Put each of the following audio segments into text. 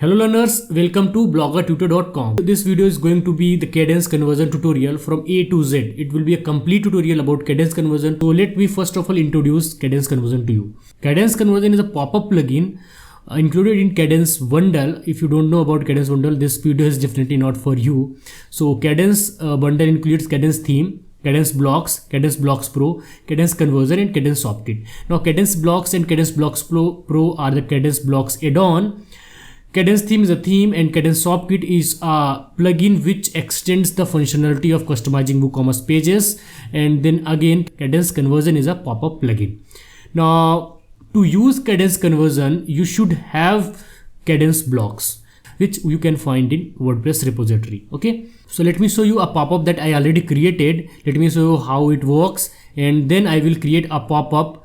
Hello learners, welcome to bloggertutor.com. This video is going to be the Kadence conversion tutorial from A to Z. It will be a complete tutorial about Kadence conversion. So let me first of all introduce Kadence conversion to you. Kadence conversion is a pop-up plugin included in Kadence bundle. If you don't know about Kadence bundle, this video is definitely not for you. So Kadence bundle includes Kadence theme, Kadence Blocks, Kadence Blocks Pro, Kadence Conversion and Kadence Soft-Kit. Now Kadence Blocks and Kadence Blocks Pro are the Kadence Blocks add-on. Kadence theme is a theme and Kadence Soft-Kit is a plugin which extends the functionality of customizing WooCommerce pages. And then again, Kadence Conversion is a pop-up plugin. Now, to use Kadence Conversion, you should have Kadence Blocks, which you can find in WordPress repository. Okay, so let me show you a pop-up that I already created. Let me show you how it works, and then I will create a pop-up.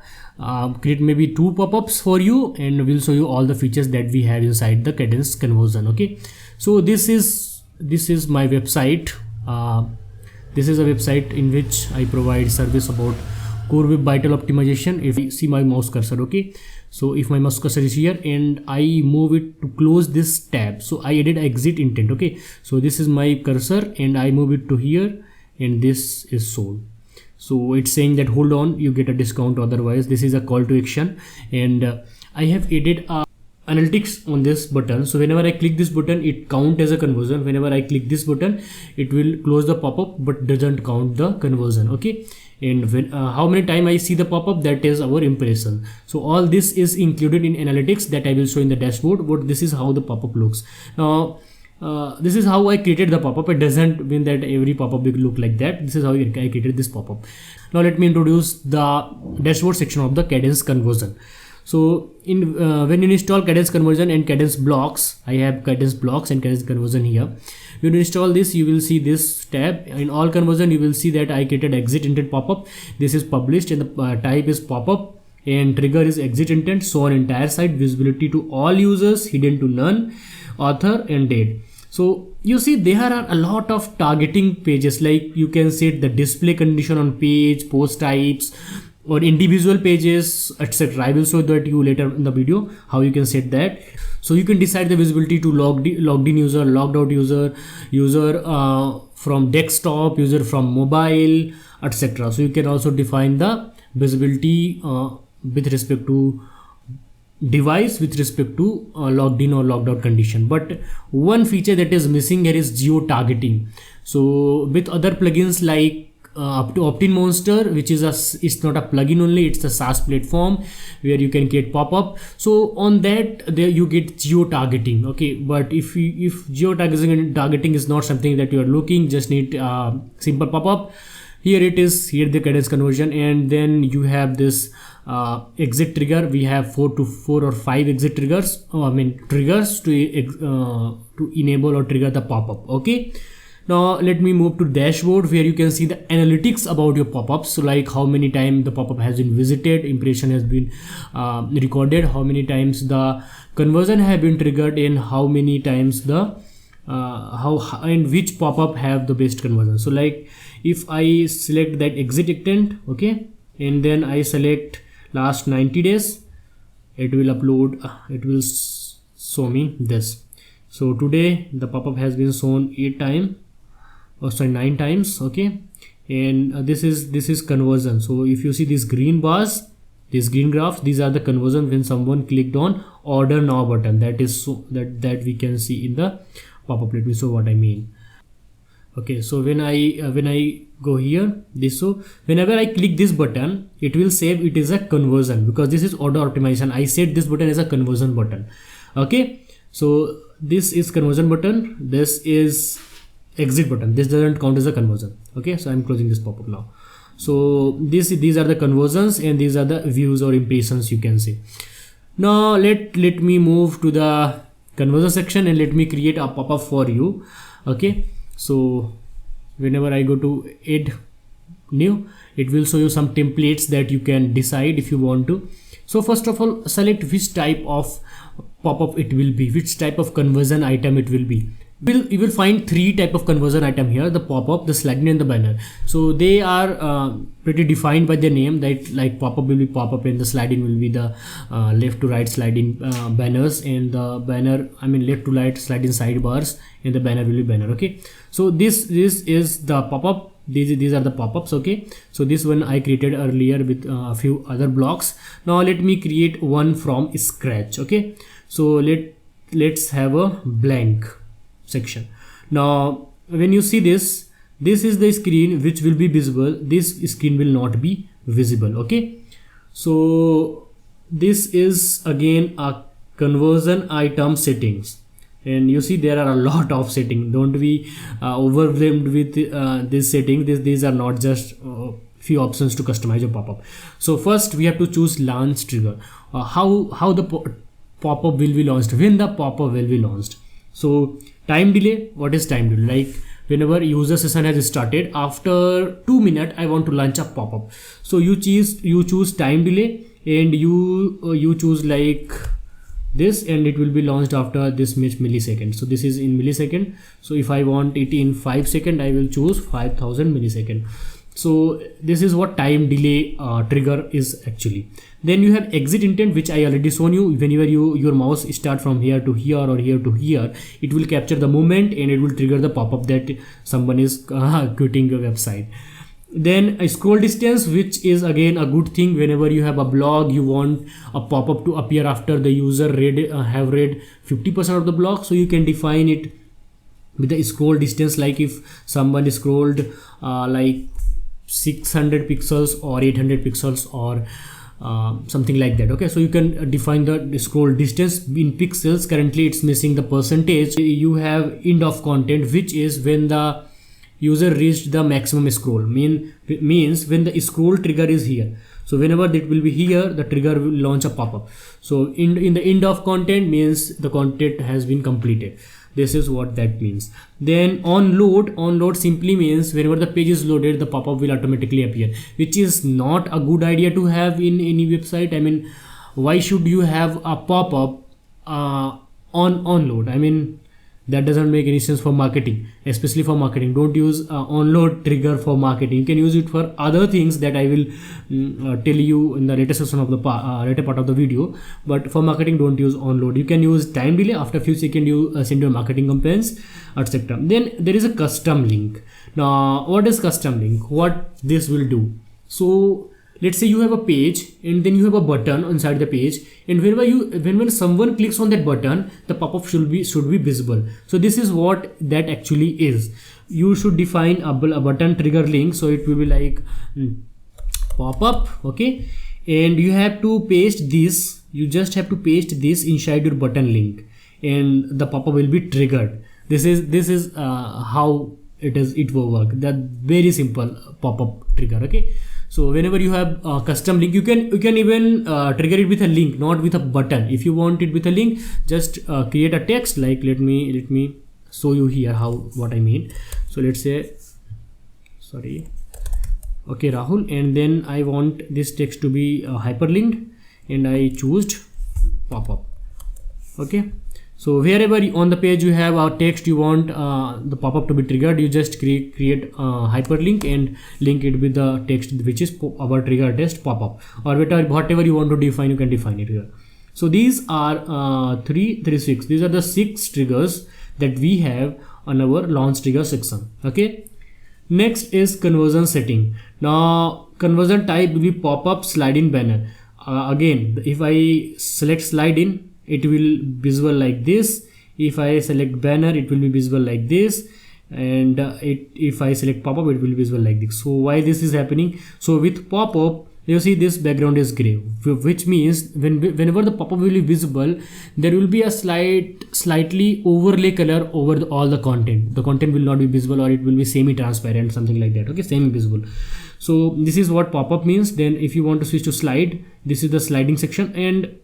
Create maybe 2 pop-ups for you, and we'll show you all the features that we have inside the Kadence conversion. Okay, so this is my website. This is a website in which I provide service about core web vital optimization. If you see my mouse cursor, okay, so if my mouse cursor is here and I move it to close this tab, so I added exit intent. Okay, so this is my cursor and I move it to here and this is sold. So it's saying that hold on, you get a discount, otherwise. This is a call to action, and I have added analytics on this button. So whenever I click this button, it counts as a conversion. Whenever I click this button, it will close the pop-up but doesn't count the conversion. Okay, and when how many times I see the pop-up, that is our impression. So all this is included in analytics that I will show in the dashboard. But this is how the pop-up looks. Now this is how I created the pop-up. It doesn't mean that every pop-up will look like that. This is how I created this pop-up. Now let me introduce the dashboard section of the Kadence conversion. So in when you install Kadence conversion and Kadence blocks, I have Kadence blocks and Kadence conversion here. When you install this, you will see this tab. In all conversion, you will see that I created exit intent pop-up. This is published and the type is pop-up, and trigger is exit intent, show on entire site, visibility to all users, hidden to none, author and date. So you see there are a lot of targeting pages, like you can set the display condition on page, post types or individual pages, etc. I will show that you later in the video how you can set that. So you can decide the visibility to logged in user, logged out user, user from desktop, user from mobile, etc. So you can also define the visibility with respect to device, with respect to logged in or logged out condition. But one feature that is missing here is geo targeting. So with other plugins like up to Opt-in Monster, which is it's not a plugin only, it's a SaaS platform where you can get pop-up. So on that there you get geo targeting. Okay, but if geo targeting is not something that you are looking, just need simple pop-up. Here it is, here the Kadence conversion, and then you have this exit trigger. We have 4 or 5 exit triggers. Triggers to enable or trigger the pop-up. Okay. Now let me move to dashboard, where you can see the analytics about your pop-ups. So like how many times the pop-up has been visited, impression has been recorded, how many times the conversion have been triggered, and how many times the and which pop-up have the best conversion. So like if I select that exit intent, okay, and then I select last 90 days, it will upload, it will show me this. So today the pop-up has been shown 9 times. Okay, and this is conversion. So if you see these green bars, these green graphs, these are the conversion when someone clicked on order now button. That is so that we can see in the pop-up. Let me show what I mean. Okay, so when I go here, so whenever I click this button, it will save it is a conversion, because this is order optimization. I set this button as a conversion button. Okay, so this is conversion button, this is exit button, this doesn't count as a conversion. Okay, so I'm closing this pop-up now. So these are the conversions, and these are the views or impressions, you can say. Now let me move to the conversion section and let me create a pop-up for you. Okay, so whenever I go to add new, it will show you some templates that you can decide if you want to. So first of all, select which type of pop-up it will be, which type of conversion item it will be. You will find three type of conversion item here: the pop-up, the sliding, and the banner. So they are pretty defined by their name. That like pop-up will be pop-up, and the sliding will be the left to right sliding banners, and the banner, I mean left to right sliding sidebars, and the banner will be banner. Okay, so this is the pop-up. These are the pop-ups. Okay, so this one I created earlier with a few other blocks. Now let me create one from scratch. Okay, so let's have a blank section. Now when you see this is the screen which will be visible, this screen will not be visible. Okay, so this is again a conversion item settings, and you see there are a lot of settings. Don't be overwhelmed with this setting. These are not just few options to customize your pop-up. So first we have to choose launch trigger. How the pop-up will be launched, when the pop-up will be launched. So time delay, what is time delay? Like whenever user session has started, after 2 minutes I want to launch a pop-up. So you choose time delay, and you choose like this, and it will be launched after this much millisecond. So this is in millisecond. So if I want it in 5 seconds, I will choose 5000 millisecond. So this is what time delay trigger is actually. Then you have exit intent, which I already shown you. Whenever your mouse start from here to here or here to here, it will capture the movement and it will trigger the pop-up that someone is quitting your website. Then a scroll distance, which is again a good thing. Whenever you have a blog, you want a pop-up to appear after the user have read 50% of the blog, so you can define it with the scroll distance. Like if someone scrolled like 600 pixels or 800 pixels or something like that. Okay, so you can define the scroll distance in pixels. Currently it's missing the percentage. You have end of content, which is when the user reached the maximum scroll. Means when the scroll trigger is here. So whenever it will be here, the trigger will launch a pop-up. So in the end of content means the content has been completed. This is what that means. Then on load simply means whenever the page is loaded, the pop-up will automatically appear, which is not a good idea to have in any website. I mean, why should you have a pop-up on load? I mean, that doesn't make any sense for marketing, especially for marketing. Don't use onload trigger for marketing. You can use it for other things that I will tell you in the later section of the later part of the video. But for marketing, don't use onload. You can use time delay. After a few seconds, you send your marketing campaigns, etc. Then there is a custom link. Now, what is custom link? What this will do? So let's say you have a page and then you have a button inside the page, and when someone clicks on that button, the pop-up should be visible. So this is what that actually is. You should define a button trigger link, so it will be like pop-up. Okay, and you have to paste this. You just have to paste this inside your button link, and the pop-up will be triggered. This is how it will work. That very simple pop-up trigger. Okay, so whenever you have a custom link, you can even trigger it with a link, not with a button. If you want it with a link, just create a text. Like let me show you here what I mean. So let's say, sorry, okay, Rahul, and then I want this text to be hyperlinked, and I choose pop-up. Okay, so wherever on the page you have a text you want the pop-up to be triggered, you just create a hyperlink and link it with the text which is our trigger text pop-up, or whatever you want to define, you can define it here. So these are 6. These are the 6 triggers that we have on our launch trigger section. Okay, next is conversion setting. Now conversion type will be pop-up, slide-in, banner. Again, if I select slide-in, it will visible like this. If I select banner, it will be visible like this, and if I select pop-up, it will be visible like this. So why this is happening? So with pop-up, you see this background is gray, which means whenever the pop-up will be visible, there will be a slightly overlay color over all the content. The content will not be visible, or it will be semi-transparent, something like that. Okay, semi-visible. So this is what pop-up means. Then if you want to switch to slide, this is the sliding section, and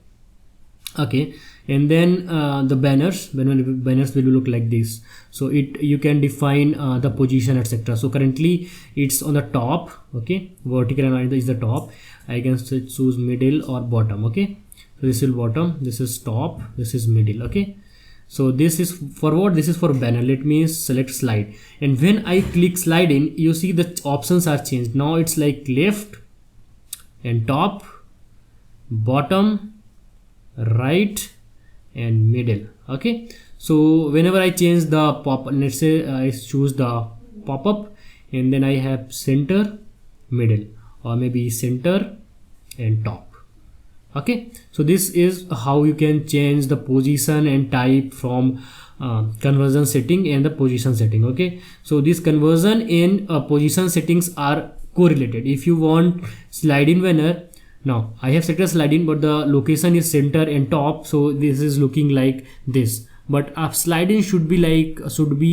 okay, and then the banners will look like this. So you can define the position, etc. So currently it's on the top. Okay, vertical and is the top. I can choose middle or bottom. Okay, so this is bottom, this is top, this is middle. Okay, So this is for what? This is for banner. Let me select slide, and when I click slide in, you see the options are changed. Now it's like left and top, bottom, right and middle. Okay, so whenever I change the pop, let's say I choose the pop-up, and then I have center, middle, or maybe center and top. Okay, so this is how you can change the position and type from conversion setting and the position setting. Okay, so this conversion and position settings are correlated. If you want slide in banner, now I have set a slide in, but the location is center and top, so this is looking like this. But a slide in should be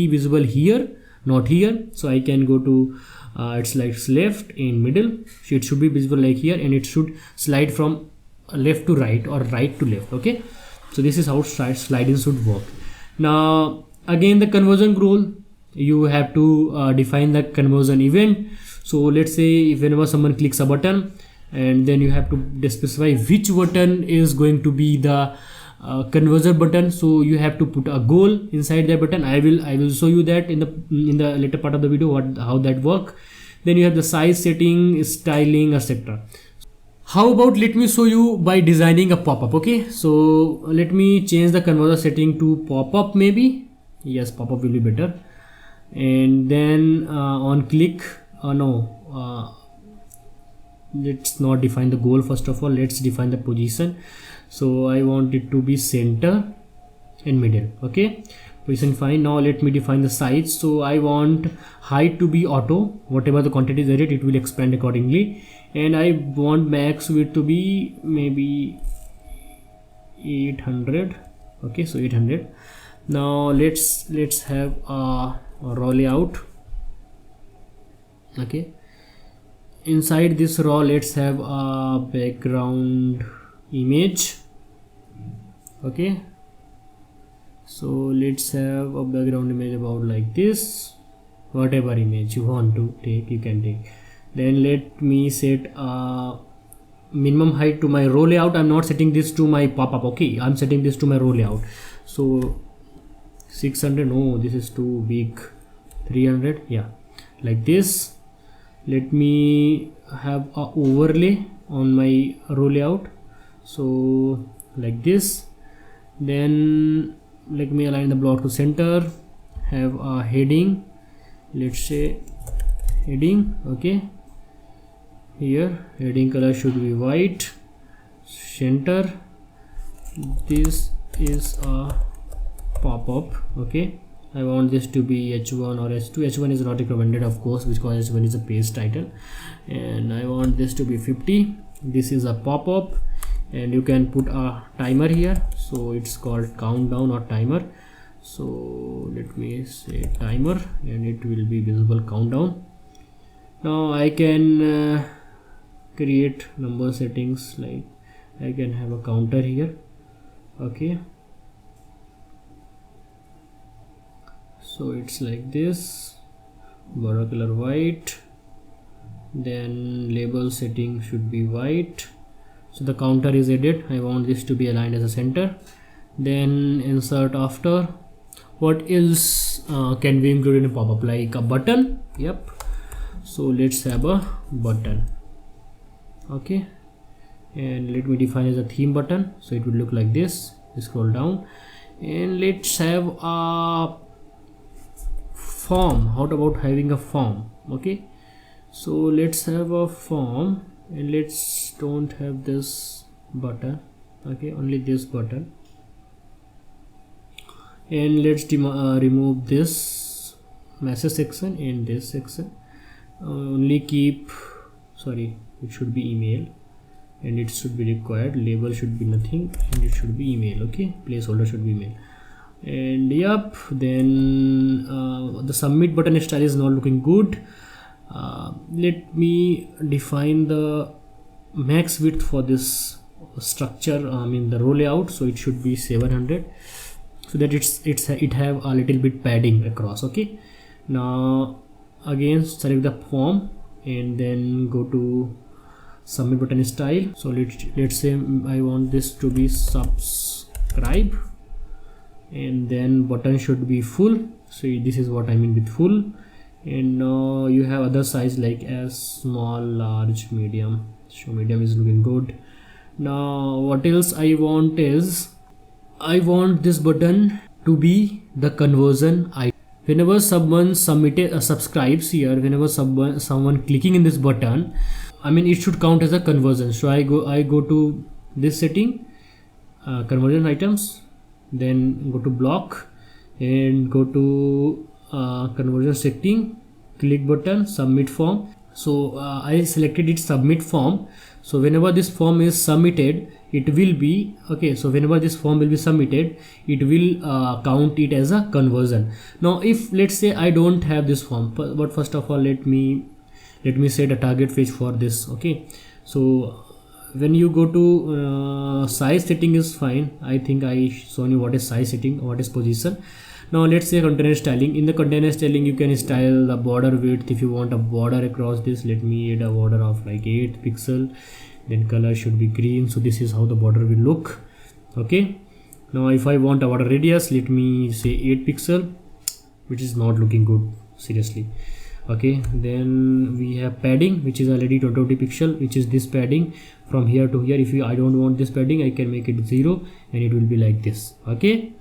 visible here, not here. So I can go to it's like left in middle, so it should be visible like here, and it should slide from left to right or right to left. Okay, so this is how sliding should work. Now again, the conversion rule, you have to define the conversion event. So let's say if whenever someone clicks a button, and then you have to specify which button is going to be the conversion button. So you have to put a goal inside that button. I will show you that in the later part of the video how that work. Then you have the size setting, styling, etc. How about let me show you by designing a pop-up. Okay, so let me change the conversion setting to pop-up, maybe. Yes, pop-up will be better. And then on click, let's not define the goal. First of all, let's define the position. So I want it to be center and middle. Okay, position fine. Now let me define the size. So I want height to be auto, whatever the content is added, it will expand accordingly. And I want max width to be maybe 800. Okay, so 800. Now let's have a raw layout. Okay, inside this raw, let's have a background image. Okay, so let's have a background image about like this. Whatever image you want to take, you can take. Then let me set a minimum height to my row layout. I'm not setting this to my pop-up. Okay, I'm setting this to my row layout. So 600, no, this is too big. 300, yeah, like this. Let me have a overlay on my row layout, so like this. Then let me align the block to center, have a heading, let's say heading. Okay, here heading color should be white, center. This is a pop-up. Okay, I want this to be h1 or h2. h1 is not recommended, of course, because h1 is a page title, and I want this to be 50. This is a pop-up, and you can put a timer here, so it's called countdown or timer. So let me say timer, and it will be visible countdown. Now I can create number settings, like I can have a counter here. Okay, so it's like this, border color white, then label setting should be white. So the counter is added. I want this to be aligned as a center. Then insert after. What else can we include in a pop-up? Like a button. Yep, so let's have a button. Okay, and let me define as a theme button, so it will look like this. Scroll down, and let's have a form. How about having a form? Okay, so let's have a form, and let's don't have this button. Okay, only this button, and let's remove this message section and this section. Only keep, sorry, it should be email, and it should be required. Label should be nothing, and it should be email. Okay, placeholder should be email. And yep, then the submit button style is not looking good. Let me define the max width for this structure, the row layout, so it should be 700, so that it have a little bit padding across. Okay, now again select the form, and then go to submit button style. So let's say I want this to be subscribe. and then button should be full. So this is what I mean with full. And now you have other size like as, small, large, medium. So medium is looking good. Now what else I want is, I want this button to be the conversion item. Whenever someone subscribes here, whenever someone clicking in this button, I mean it should count as a conversion. So I go to this setting, conversion items, then go to block and go to conversion setting, click button, submit form. So I selected it, submit form. So whenever this form is submitted, it will be okay. So whenever this form will be submitted, it will count it as a conversion. Now if let's say I don't have this form, but first of all let me set a target page for this. Okay, so when you go to size setting is fine. I think I shown you what is size setting, what is position. Now let's say container styling. In the container styling you can style the border width. If you want a border across this, let me add a border of like 8 pixel, then color should be green. So this is how the border will look. Okay, now if I want a border radius, let me say 8 pixel, which is not looking good, seriously. Okay, then we have padding, which is already 20 pixel, which is this padding from here to here. If I don't want this padding, I can make it 0 and it will be like this. Okay,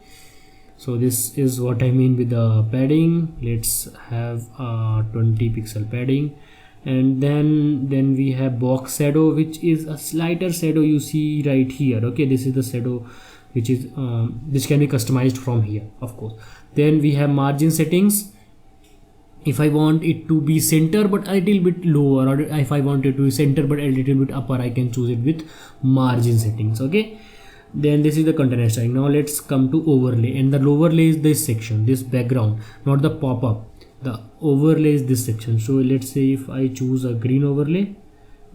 so this is what I mean with the padding. Let's have 20 pixel padding. And then we have box shadow, which is a slighter shadow you see right here. Okay, this is the shadow which is this can be customized from here, of course. Then we have margin settings. If I want it to be center but a little bit lower, or if I want it to be center but a little bit upper, I can choose it with margin settings. Okay, then this is the container styling. Now let's come to overlay, and the overlay is this section, this background, not the pop-up. The overlay is this section. So let's say if I choose a green overlay,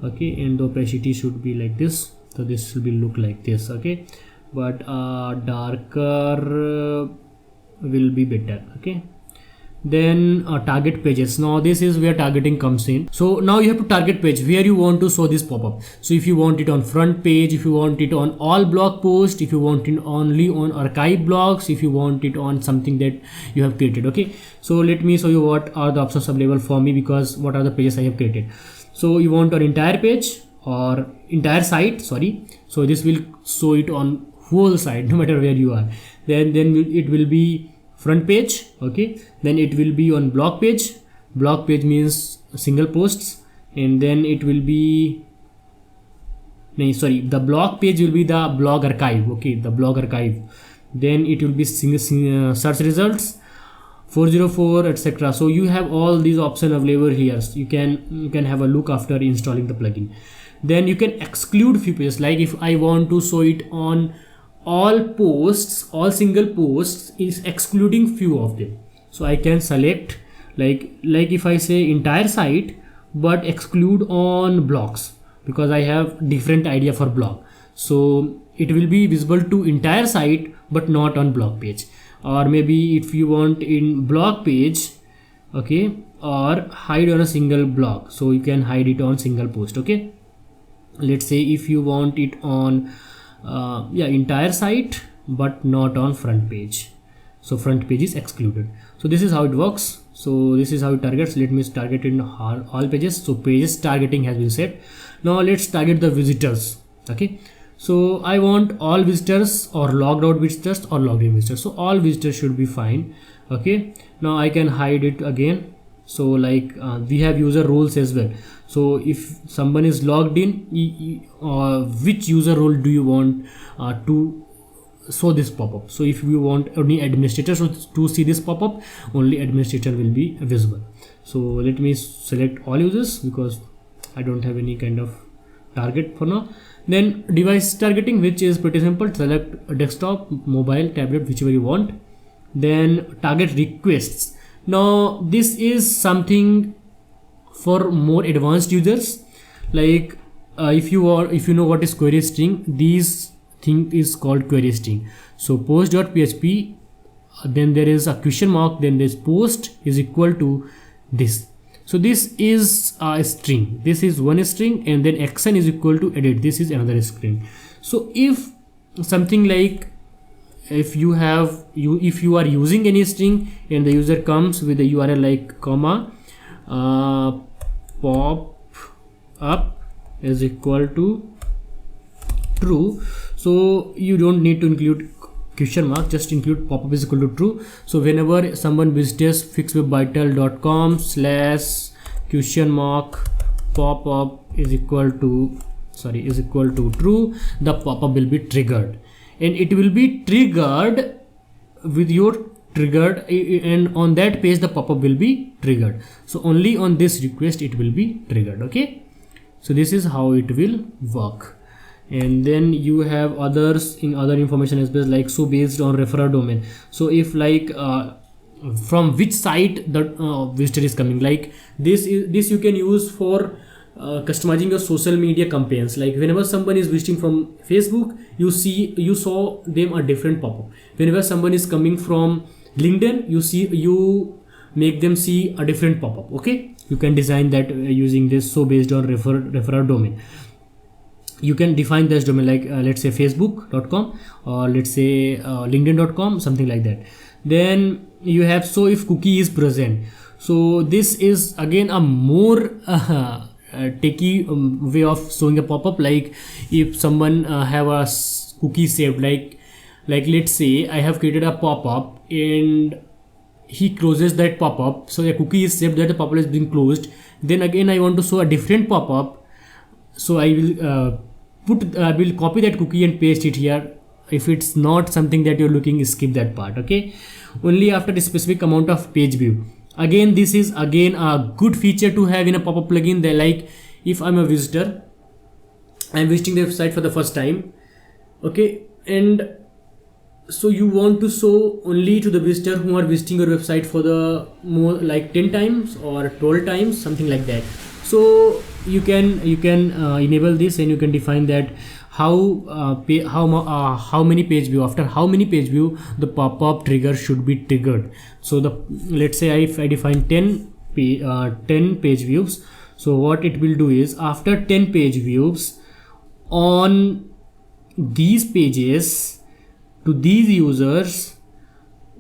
okay, and the opacity should be like this. So this will be look like this. Okay, but darker will be better. Okay, then target pages. Now this is where targeting comes in. So now you have to target page where you want to show this pop-up. So if you want it on front page, if you want it on all blog posts, if you want it only on archive blogs, if you want it on something that you have created. Okay, so let me show you what are the options available for me, because what are the pages I have created. So you want an entire page or entire site, sorry. So this will show it on whole site no matter where you are. Then it will be front page. Okay, then it will be on blog page. Blog page means single posts, and then it will be the blog page will be the blog archive. Okay, the blog archive. Then it will be search results 404, etc. So you have all these options available here. So you can have a look after installing the plugin. Then you can exclude few pages, like if I want to show it on all posts, all single posts, is excluding few of them. So I can select like if I say entire site but exclude on blogs, because I have different idea for blog. So it will be visible to entire site but not on blog page. Or maybe if you want in blog page, okay, or hide on a single blog, so you can hide it on single post. Okay, let's say if you want it on entire site but not on front page, so front page is excluded. So this is how it works. So this is how it targets. Let me target in all pages. So pages targeting has been set. Now let's target the visitors. Okay, so I want all visitors or logged out visitors or logged in visitors. So all visitors should be fine. Okay, now I can hide it again. So like we have user roles as well. So if someone is logged in, which user role do you want to show this pop-up? So if you want only administrators to see this pop-up, only administrator will be visible. So let me select all users because I don't have any kind of target for now. Then device targeting, which is pretty simple. Select desktop, mobile, tablet, whichever you want. Then target requests. Now this is something for more advanced users. Like if you know what is query string, these thing is called query string. So post.php, then there is a question mark, then this post is equal to this. So this is a string, this is one string, and then action is equal to edit, this is another string. So if something like if you are using any string and the user comes with the URL like comma pop up is equal to true, so you don't need to include question mark, just include popup is equal to true. So whenever someone visits fixwebvital.com / popup is equal to true, the popup will be triggered, and it will be triggered with your triggered, and on that page the popup will be triggered. So only on this request it will be triggered. Okay, so this is how it will work. And then you have others in other information as well, like so based on referrer domain. So if like from which site the visitor is coming, like this you can use for customizing your social media campaigns. Like whenever someone is visiting from Facebook, you saw them a different pop-up. Whenever someone is coming from LinkedIn, you make them see a different pop-up. Okay, you can design that using this so based on referrer domain. You can define this domain like let's say facebook.com or let's say linkedin.com, something like that. Then you have so if cookie is present. So this is again a more techy way of showing a pop-up. Like if someone have a cookie saved, like let's say I have created a pop-up and he closes that pop-up, so a cookie is saved that the pop-up is being closed. Then again I want to show a different pop-up, so I will will copy that cookie and paste it here. If it's not something that you're looking, skip that part. Okay, only after a specific amount of page view. Again, this is again a good feature to have in a pop-up plugin. They like if I'm a visitor, I'm visiting the website for the first time. Okay, and so you want to show only to the visitor who are visiting your website for the more like 10 times or 12 times, something like that. So you can enable this, and you can define that how many page view, after how many page view the pop-up trigger should be triggered. So let's say if I define 10 page views, so what it will do is after 10 page views on these pages to these users,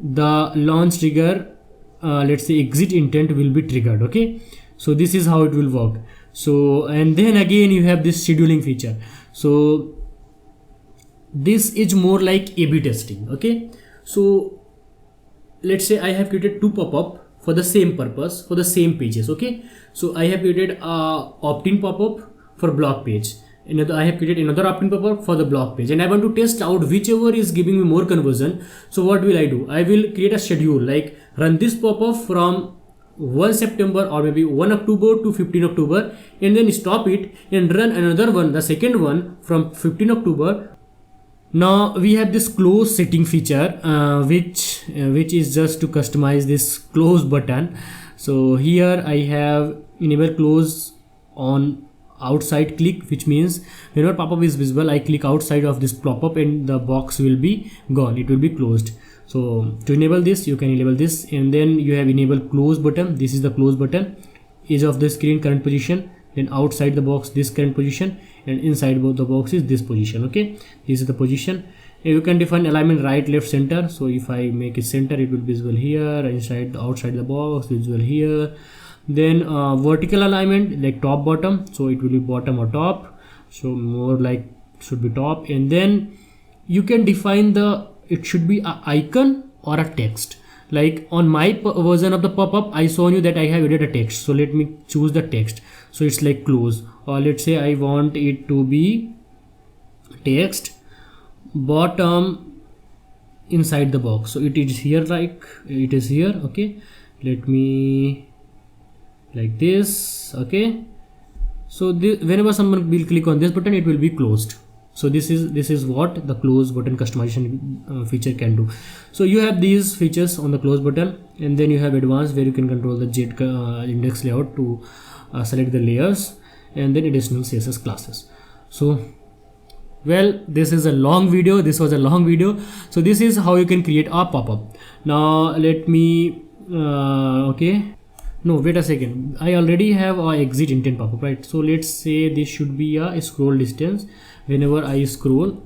the launch trigger let's say exit intent will be triggered. Okay, so this is how it will work. So and then again you have this scheduling feature. So this is more like A/B testing. Okay, so let's say I have created two pop-up for the same purpose for the same pages. Okay, so I have created a opt-in pop-up for blog page, I have created another opt-in pop-up for the blog page, and I want to test out whichever is giving me more conversion. So what will I do? I will create a schedule, like run this pop-up from 1 September or maybe 1 October to 15 October, and then stop it and run another one, the second one from 15 October. Now we have this close setting feature which is just to customize this close button. So here I have enable close on outside click, which means whenever pop-up is visible, I click outside of this pop-up and the box will be gone, it will be closed. So to enable this, you can enable this, and then you have enable close button. This is the close button, edge of the screen current position, then outside the box this current position, and inside both the box is this position. Okay, this is the position. You can define alignment right, left, center. So if I make it center, it will be visible here, inside outside the box visible here. Then vertical alignment like top bottom, so it will be bottom or top, so more like should be top. And then you can define it should be a icon or a text. Like on my version of the pop-up, I show you that I have added a text, so let me choose the text. So it's like close, or let's say I want it to be text bottom inside the box, so it is here, like it is here. Okay, let me like this. Okay, so whenever someone will click on this button, it will be closed. So this is what the close button customization feature can do. So you have these features on the close button, and then you have advanced where you can control the jet index layout to select the layers, and then additional CSS classes. So well, this is a long video. This was a long video. So this is how you can create a pop-up. Now let me okay, no, wait a second, I already have a exit intent pop-up, right? So let's say this should be a scroll distance whenever I scroll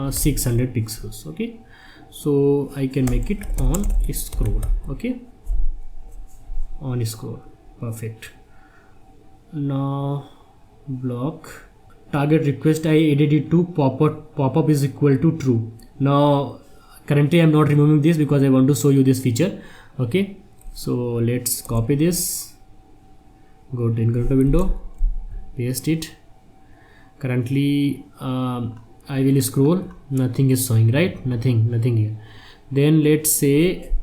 600 pixels. Okay, so I can make it on scroll. Okay, on scroll, perfect. Now block target request, I added it to popup is equal to true. Now currently I'm not removing this because I want to show you this feature. Okay, so let's copy this, go to incognito window, paste it. Currently I will scroll, nothing is showing, right? Nothing here. Then let's say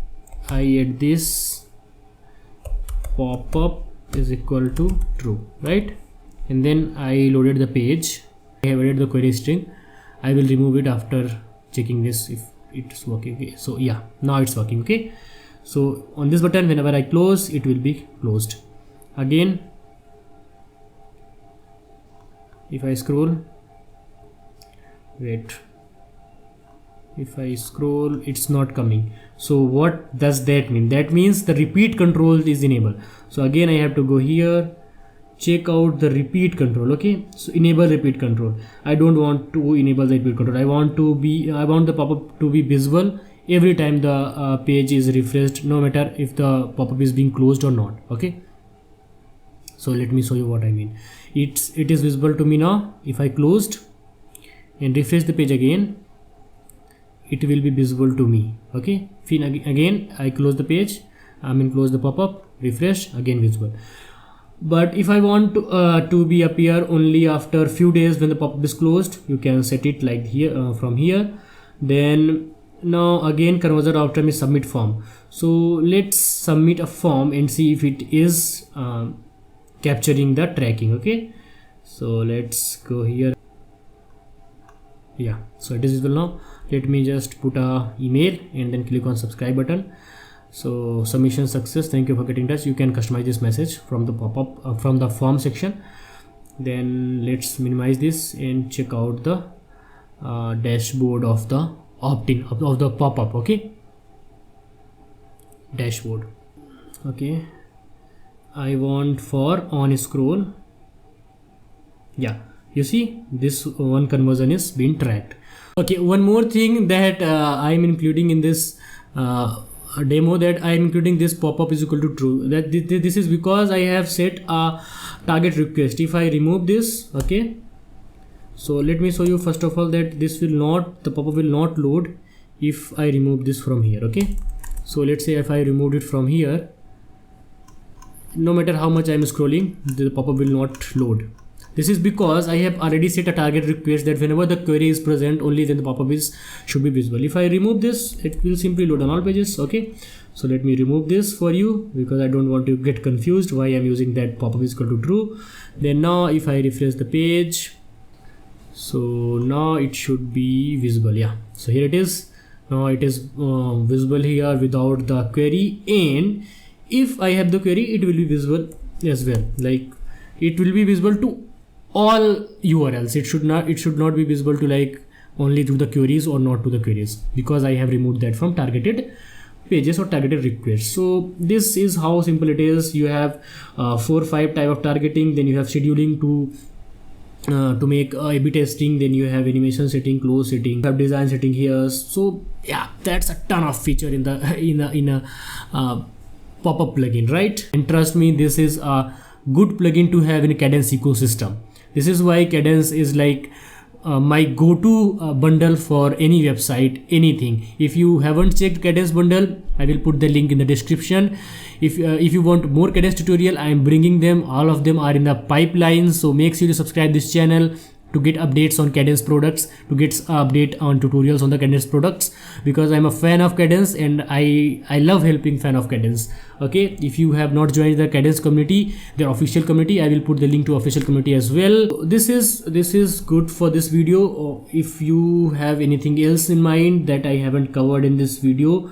I add this popup is equal to true, right? And then I loaded the page, I have added the query string. I will remove it after checking this if it's working. Okay, so yeah, now it's working. Okay, so on this button, whenever I close, it will be closed. Again, if I scroll, wait, if I scroll, it's not coming. So what does that mean? That means the repeat control is enabled. So again I have to go here, check out the repeat control. Okay, so enable repeat control. I don't want to enable the repeat control. I want the pop-up to be visible every time the page is refreshed, no matter if the pop-up is being closed or not. Okay, so let me show you what I mean. It is visible to me now. If I closed and refresh the page again, it will be visible to me. Okay, again I close the page, close the pop-up, refresh, again visible. But if I want to be appear only after few days when the pop-up is closed, you can set it like here, from here. Then now again conversion outcome is submit form. So let's submit a form and see if it is capturing the tracking. Okay, so let's go here. Yeah, so it is visible now. Let me just put a email and then click on subscribe button. So submission success, thank you for getting in touch. You can customize this message from the pop-up from the form section. Then let's minimize this and check out the dashboard of the opt-in of the pop-up. Okay, dashboard. Okay, I want for on scroll. Yeah, you see this one conversion is being tracked. Okay, one more thing that I'm including in this demo, that I am including this pop-up is equal to true. That this is because I have set a target request. If I remove this, okay, so let me show you first of all that this will not, the pop-up will not load if I remove this from here. Okay, so let's say if I removed it from here, no matter how much I am scrolling, the pop-up will not load. This is because I have already set a target request that whenever the query is present, only then the pop-up should be visible. If I remove this, it will simply load on all pages. Okay, so let me remove this for you because I don't want to get confused why I'm using that pop-up is equal to true. Then now if I refresh the page, so now it should be visible. Yeah, so here it is. Now it is visible here without the query, and if I have the query, it will be visible as well. Like it will be visible to all URLs. It should not be visible to like only to the queries or not to the queries, because I have removed that from targeted pages or targeted requests. So this is how simple it is. You have 4 or 5 type of targeting, then you have scheduling to make A/B testing, then you have animation setting, close setting, you have design setting here. So yeah, that's a ton of feature in a pop-up plugin, right? And trust me, this is a good plugin to have in a Kadence ecosystem. This is why Kadence is like my go-to bundle for any website, anything. If you haven't checked Kadence bundle, I will put the link in the description. If you want more Kadence tutorial, I am bringing them. All of them are in the pipeline, so make sure to subscribe this channel to get updates on Kadence products, to get update on tutorials on the Kadence products, because I'm a fan of Kadence and I love helping fan of Kadence. Okay, if you have not joined the Kadence community, their official community, I will put the link to official community as well. This is good for this video. If you have anything else in mind that I haven't covered in this video,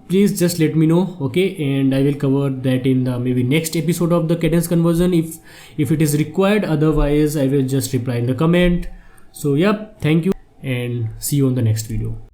please just let me know. Okay, and I will cover that in the maybe next episode of the Kadence conversion if it is required. Otherwise I will just reply in the comment. So yeah, thank you and see you on the next video.